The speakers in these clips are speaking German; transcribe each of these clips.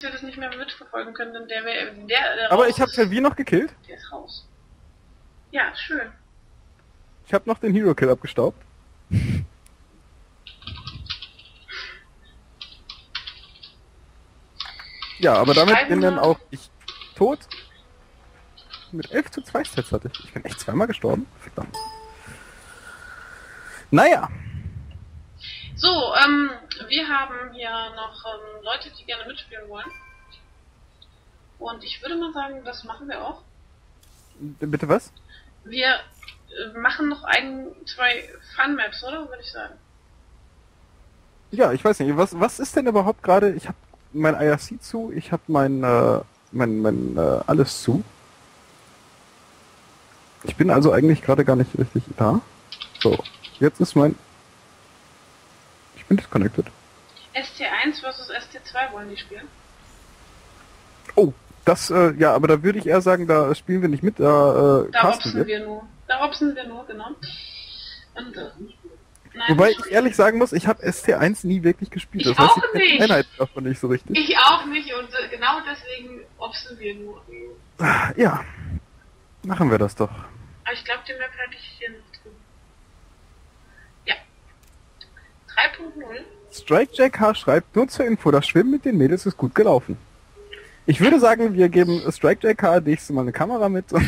wir das nicht mehr mitverfolgen können, denn der Aber ich habe Telvi noch gekillt. Der ist raus. Ja, schön. Ich habe noch den Hero Kill abgestaubt. Ja, aber damit bin dann auch ich tot. Mit 11:2 Stats hatte ich. Ich bin echt zweimal gestorben. Verdammt. Naja. So, wir haben hier noch Leute, die gerne mitspielen wollen. Und ich würde mal sagen, das machen wir auch. Bitte was? Wir machen noch zwei Fun-Maps, oder? Würde ich sagen. Ja, ich weiß nicht. Was ist denn überhaupt gerade? Ich habe mein IRC zu, ich habe mein alles zu. Ich bin also eigentlich gerade gar nicht richtig da. So, jetzt ist ich bin disconnected. ST1 versus ST2 wollen die spielen. Oh, das, ja, aber da würde ich eher sagen, da spielen wir nicht mit, da hopsen wir nur. Da hopsen wir nur, genau. Und, nein, wobei ich ehrlich sagen muss, ich habe ST1 nie wirklich gespielt. Das heißt, ich kenne die Einheit davon nicht so richtig. Ich auch nicht und genau deswegen hopsen wir nur. Ja, machen wir das doch. Aber ich glaube, den Map hatte ich hier noch drin. Ja. 3.0. Strike JK schreibt, nur zur Info, das Schwimmen mit den Mädels ist gut gelaufen. Ich würde sagen, wir geben Strike JK nächstes Mal eine Kamera mit. Nein.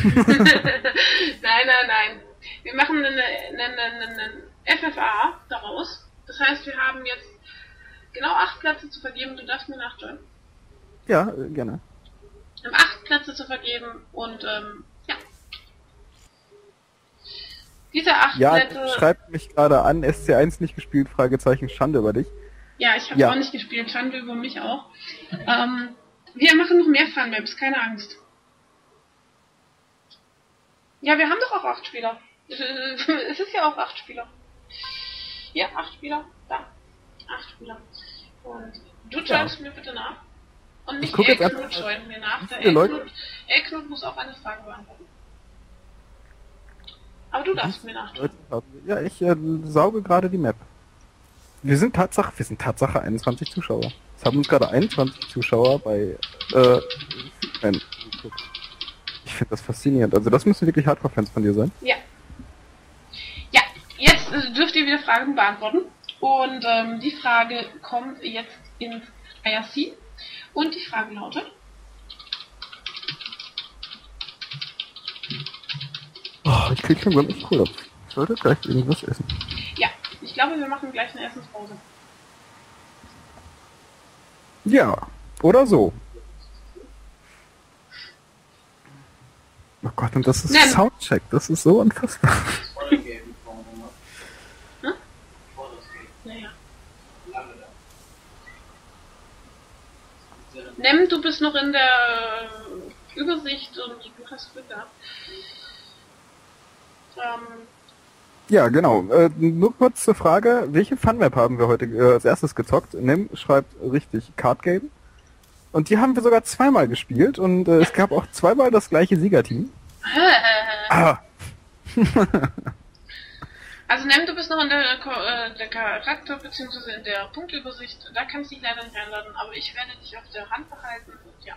Wir machen eine FFA daraus. Das heißt, wir haben jetzt genau 8 Plätze zu vergeben. Du darfst mir nachjoinen. Ja, gerne. Wir haben 8 Plätze zu vergeben und ja. Diese 8 Plätze... Ja, schreibt mich gerade an, SC1 nicht gespielt, Fragezeichen, Schande über dich. Ja, ich habe auch nicht gespielt, Schande über mich auch. Wir machen noch mehr Fun-Maps, keine Angst. Ja, wir haben doch auch 8 Spieler. Es ist ja auch 8 Spieler. Ja, 8 Spieler, da. 8 Spieler. Und du joinst mir bitte nach. Und nicht Elknut joint mir nach. Der Elknut muss auch eine Frage beantworten. Aber du darfst mir nachjoinen. Ja, ich sauge gerade die Map. Wir sind Tatsache 21 Zuschauer. Es haben uns gerade 21 Zuschauer bei ich finde das faszinierend. Also das müssen wirklich Hardcore-Fans von dir sein. Ja. Ja, jetzt dürft ihr wieder Fragen beantworten. Und die Frage kommt jetzt ins IRC. Und die Frage lautet... Oh, ich krieg schon wirklich Kohle. Ich sollte gleich irgendwas essen. Ja, ich glaube, wir machen gleich eine Essenspause. Ja, oder so. Oh Gott, und das ist Soundcheck, das ist so unfassbar. Hm? Naja. Nem, du bist noch in der Übersicht und du hast Glück gehabt. Ja, genau. Nur kurz zur Frage, welche Funmap haben wir heute als erstes gezockt? Nem schreibt richtig Card Game. Und die haben wir sogar zweimal gespielt und es gab auch zweimal das gleiche Siegerteam. Also Nem, du bist noch in der Charakter- bzw. in der Punktübersicht. Da kannst du dich leider nicht einladen, aber ich werde dich auf der Hand behalten und ja.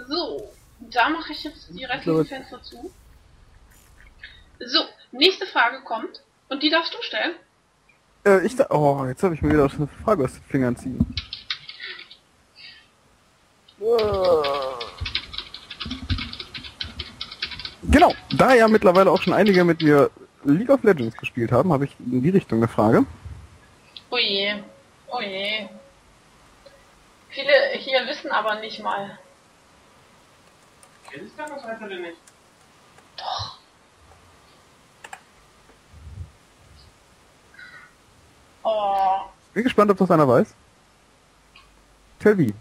So, da mache ich jetzt die restlichen Fenster zu. So, nächste Frage kommt und die darfst du stellen. Jetzt habe ich mir wieder eine Frage aus den Fingern ziehen. Genau, da ja mittlerweile auch schon einige mit mir League of Legends gespielt haben, habe ich in die Richtung eine Frage. Oh je. Viele hier wissen aber nicht mal. Kennst du das heute denn nicht? Doch. Oh. Bin gespannt, ob das einer weiß. Telvi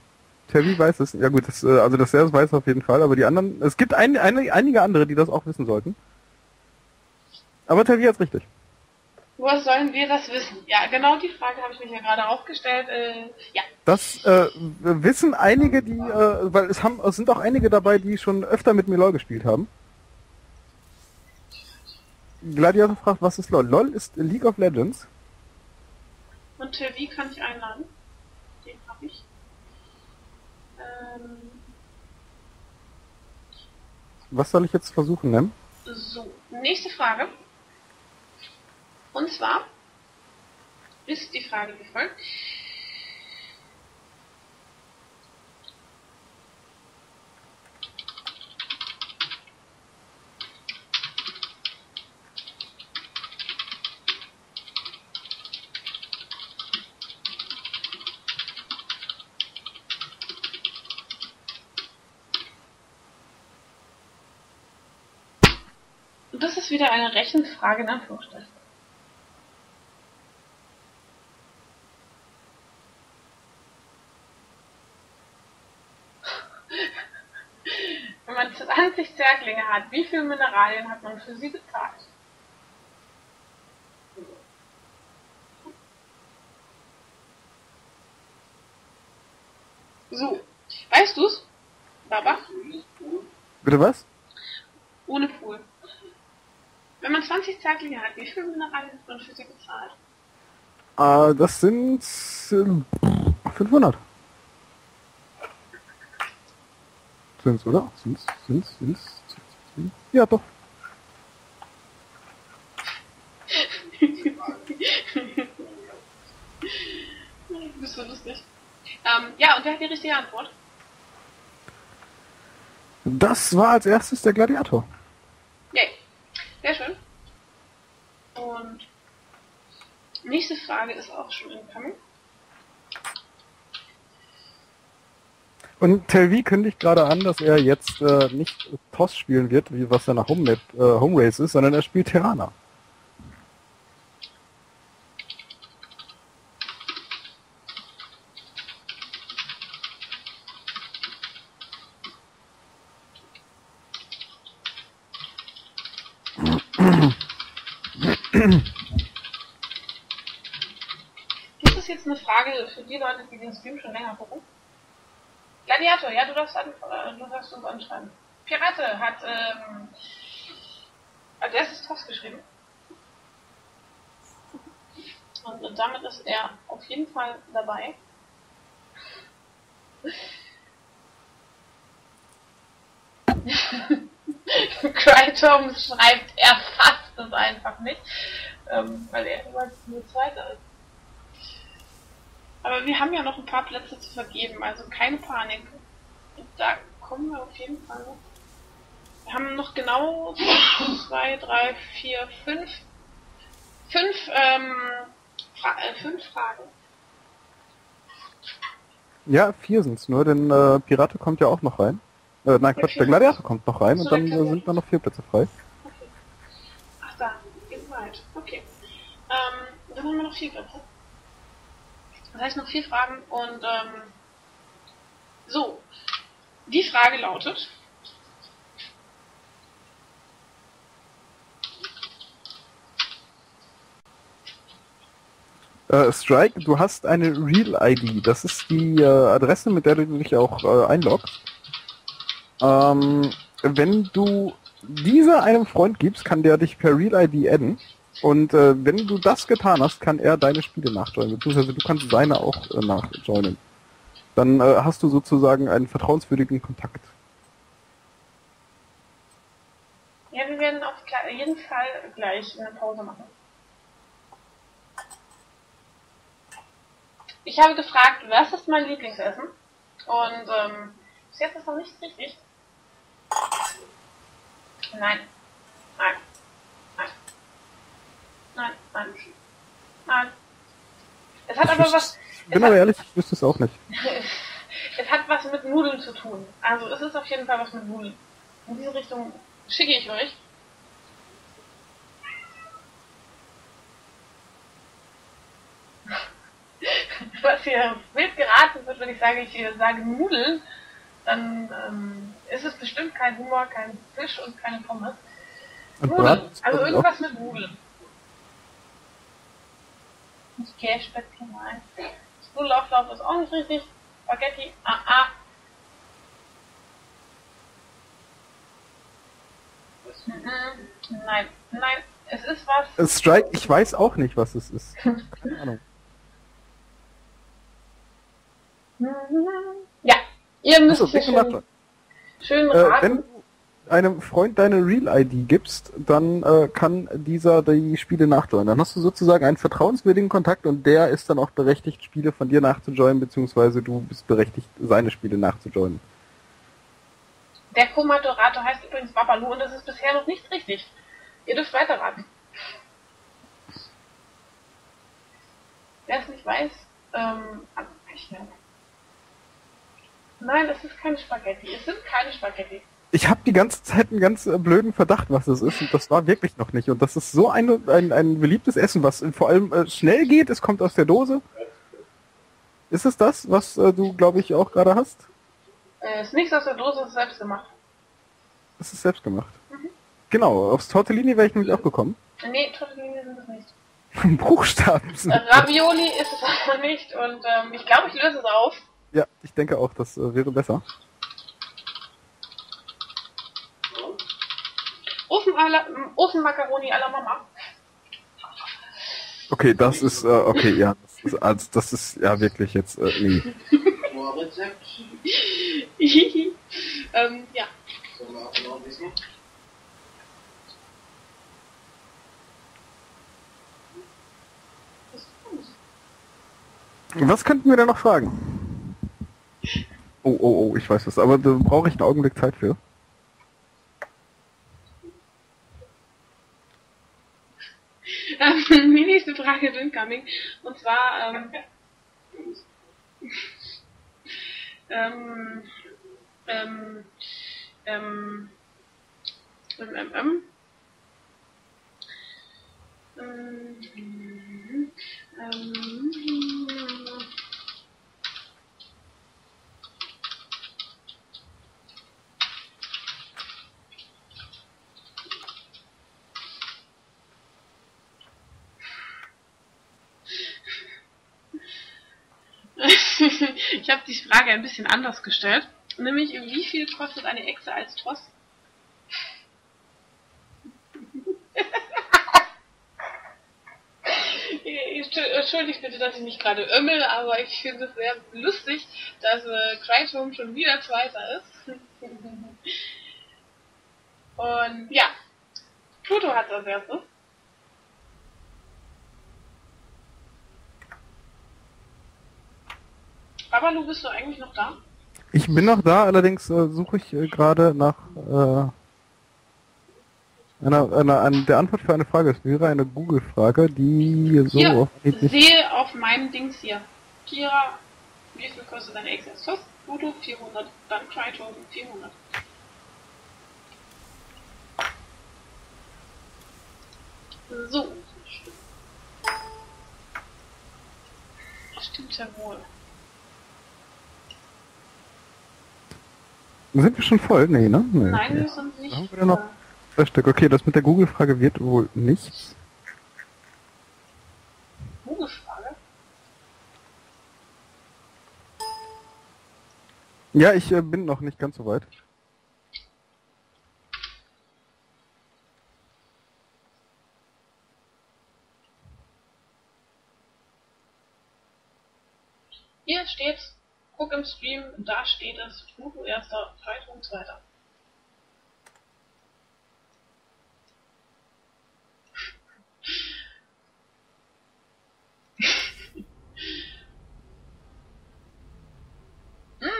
weiß es. Ja gut, das weiß es auf jeden Fall, aber die anderen... Es gibt einige andere, die das auch wissen sollten. Aber Telvi hat's richtig. Woher sollen wir das wissen? Ja, genau die Frage habe ich mich ja gerade auch gestellt. Ja. Das wissen einige, die... weil es sind auch einige dabei, die schon öfter mit mir LoL gespielt haben. Gladiator fragt, was ist LoL? LoL ist League of Legends. Und wie kann ich einladen? Den habe ich. Was soll ich jetzt versuchen, ne? So, nächste Frage. Und zwar ist die Frage wie folgt. Das ist wieder eine Rechenfrage in Anführungszeichen. Wenn man 20 Zerklinge hat, wie viele Mineralien hat man für sie bezahlt? So, weißt du's? Baba? Bitte was? Ohne Pool. Wenn man 20 Zerklinge hat, wie viele Mineralien hat man für sie bezahlt? Das sind 500. Sind's, oder? Sind's? Ja, doch. Du bist so lustig. Ja, und wer hat die richtige Antwort? Das war als erstes der Gladiator. Yay. Sehr schön. Und nächste Frage ist auch schon incoming. Und Telvi kündigt gerade an, dass er jetzt nicht TOS spielen wird, wie was seine Home Race ist, sondern er spielt Terraner. Das ist jetzt eine Frage für die Leute, die den Stream schon länger gucken. Gladiator, ja, du darfst uns anschreiben. Pirate hat als erstes TOS geschrieben. Und damit ist er auf jeden Fall dabei. Crytom schreibt, er fasst es einfach nicht, weil er immer nur Zweiter ist. Aber wir haben ja noch ein paar Plätze zu vergeben, also keine Panik. Da kommen wir auf jeden Fall noch. Wir haben noch genau 2, 3, 4, 5 Fragen. Ja, 4 sind's nur, denn Pirate kommt ja auch noch rein. Nein, Quatsch, der Gladiator kommt noch rein und dann sind da noch 4 Plätze frei. Okay. Ach da, geht weit. Okay. Dann haben wir noch 4 Plätze. Das heißt noch 4 Fragen und so. Die Frage lautet. Strike, du hast eine Real-ID. Das ist die Adresse, mit der du dich auch einloggst. Wenn du diese einem Freund gibst, kann der dich per Real-ID adden. Und wenn du das getan hast, kann er deine Spiele nachjoinen. Beziehungsweise du kannst seine auch nachjoinen. Dann hast du sozusagen einen vertrauenswürdigen Kontakt. Ja, wir werden auf jeden Fall gleich eine Pause machen. Ich habe gefragt, was ist mein Lieblingsessen? Und bis jetzt ist noch nichts richtig. Nein. Nein. Nein. Nein. Nein. Nein. Es hat aber was... Ich bin aber ehrlich, ich wüsste es auch nicht. Es hat was mit Nudeln zu tun. Also es ist auf jeden Fall was mit Nudeln. In diese Richtung schicke ich euch. Was hier wild geraten wird, wenn ich sage Nudeln, dann ist es bestimmt kein Humor, kein Fisch und keine Pommes. Und Nudeln, also irgendwas mit Nudeln. Nicht Kässpätzchen, nein. Nudelauflauf ist auch nicht richtig. Spaghetti, Nein, es ist was. Strike, ich weiß auch nicht, was es ist. Keine Ahnung. Ja, Ihr müsst Achso, hier dicke Nacht. schön Wenn raten. du einem Freund deine Real-ID gibst, dann kann dieser die Spiele nachjoinen. Dann hast du sozusagen einen vertrauenswürdigen Kontakt und der ist dann auch berechtigt, Spiele von dir nachzujoinen, beziehungsweise du bist berechtigt, seine Spiele nachzujoinen. Der Co-Moderator heißt übrigens Babalu und das ist bisher noch nicht richtig. Ihr dürft weiterraten. Wer es nicht weiß, abrechnen. Nein, das ist keine Spaghetti. Es sind keine Spaghetti. Ich habe die ganze Zeit einen ganz blöden Verdacht, was es ist, und das war wirklich noch nicht. Und das ist so ein beliebtes Essen, was vor allem schnell geht. Es kommt aus der Dose. Ist es das, was du, glaube ich, auch gerade hast? Ist nichts aus der Dose, ist selbst gemacht. Das ist selbst gemacht. Genau, aufs Tortellini wäre ich nämlich auch gekommen. Nee, Tortellini sind es nicht. Buchstaben sind Ravioli ist es auch nicht und ich glaube, ich löse es auf. Ja, ich denke auch, das wäre besser. Ofenmakaroni à la Mama. Okay, das ist, okay, ja, das ist ja wirklich jetzt, nee. Rezept. Ja. Sollen wir auch noch wissen? Was könnten wir denn noch fragen? Oh, ich weiß was, aber da brauche ich einen Augenblick Zeit für. Die nächste Frage ist incoming. Und zwar, ähm, ähm, ähm, ich habe die Frage ein bisschen anders gestellt. Nämlich, wie viel kostet eine Echse als Tross? Entschuldigt bitte, dass ich mich gerade ömmel, aber ich finde es sehr lustig, dass Crytome schon wieder Zweiter ist. Und ja, Pluto hat als erstes. Babalu, bist du eigentlich noch da? Ich bin noch da, allerdings suche ich gerade nach der Antwort für eine Frage. Es wäre eine Google-Frage, die so Hier, auf Anhieb nicht... sehe auf meinem Dings hier. Kira, wie viel kostet dein Access? Pluto 400, dann Crytome 400. So. Stimmt ja wohl. Sind wir schon voll? Nee, ne? Nee, Nein, okay. wir sind nicht. Haben wir denn noch 2 Stück? Okay, das mit der Google-Frage wird wohl nichts. Google-Frage? Ja, ich bin noch nicht ganz so weit. Hier steht's. Guck im Stream, da steht es. Pluto erster, Crytome zweiter.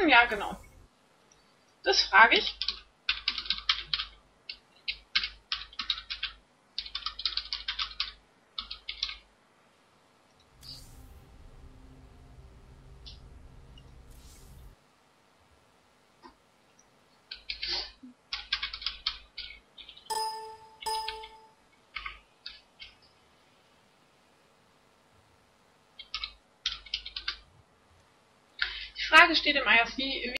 Ja, genau. Das frage ich. Die Frage steht im IRC,